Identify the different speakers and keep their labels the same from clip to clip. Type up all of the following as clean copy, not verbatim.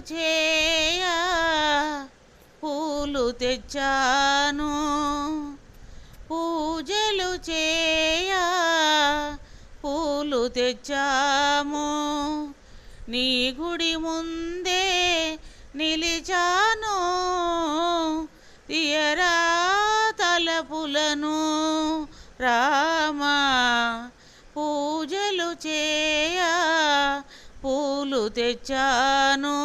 Speaker 1: చేయ పూలు తెచ్చాను, పూజలు చేయ పూలు తెచ్చాము, నీ గుడి ముందే నిలిచాను, తీయరా తలపులను రామా, పూజలు చేయ పూలు తెచ్చాను,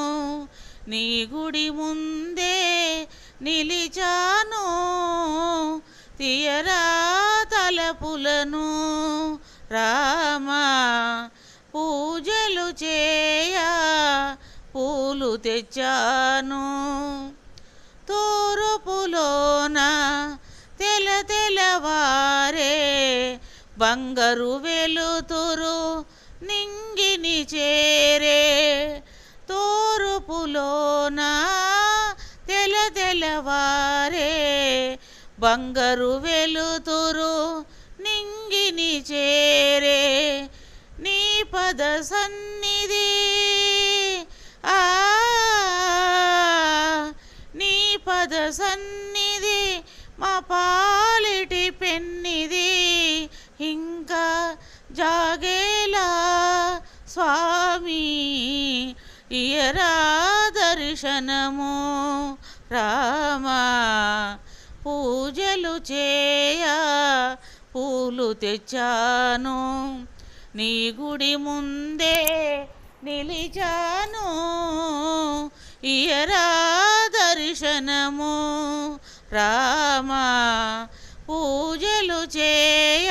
Speaker 1: నీ గుడి ముందే నిలిచాను, తీయరా తలపులను రామా, పూజలు చేయ పూలు తెచ్చాను. తూర్పులోన తెల్లవారే బంగారు వెలుతురు నింగిని చేరే, తూర్పులోన తెల్లవారే బంగారు వెలుతురు నింగిని చేరే, నీ పద సన్నిధి నీ పద సన్నిధి మా పాలిటి పెన్నిది, ఇంకా జాగేలా స్వామి ఇయరా దర్శనము రామా, పూజలు చేయ పూలు తెచ్చాను, నీ గుడి ముందే నిలిచాను, ఇయరా దర్శనము రామా, పూజలు చేయ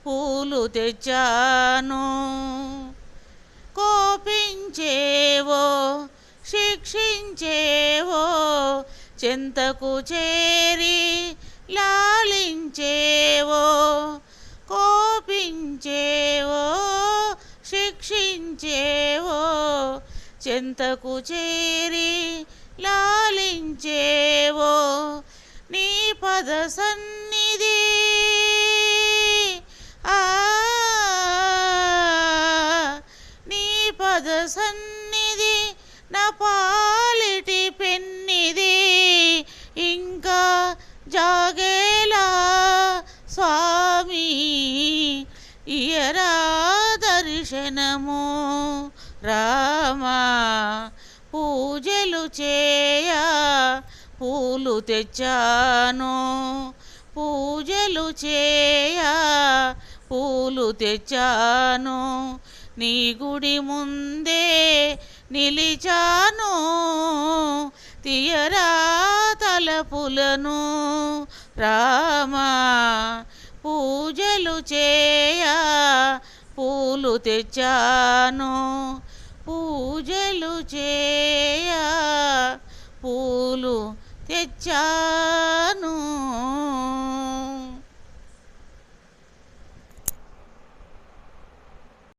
Speaker 1: పూలు తెచ్చాను. కోపించేవో శిక్షించేవో చెంతకు చేరి లాలించేవో, కోపించేవో శిక్షించేవో చెంతకు చేరి లాలించేవో, నీ పద సన్నిధి నీ పద సన్నిధి నా పాలిటి పెన్నిది, ఇంకా జాగేలా స్వామి ఇయరా దర్శనము రామా, పూజలు చేయ పూలు తెచ్చాను, పూజలు చేయ పూలు తెచ్చాను, నీ గుడి ముందే నిలిచాను, తీయరా తలపులను రామా, పూజలు చేయ పూలు తెచ్చాను, పూజలు చేయ పూలు తెచ్చాను.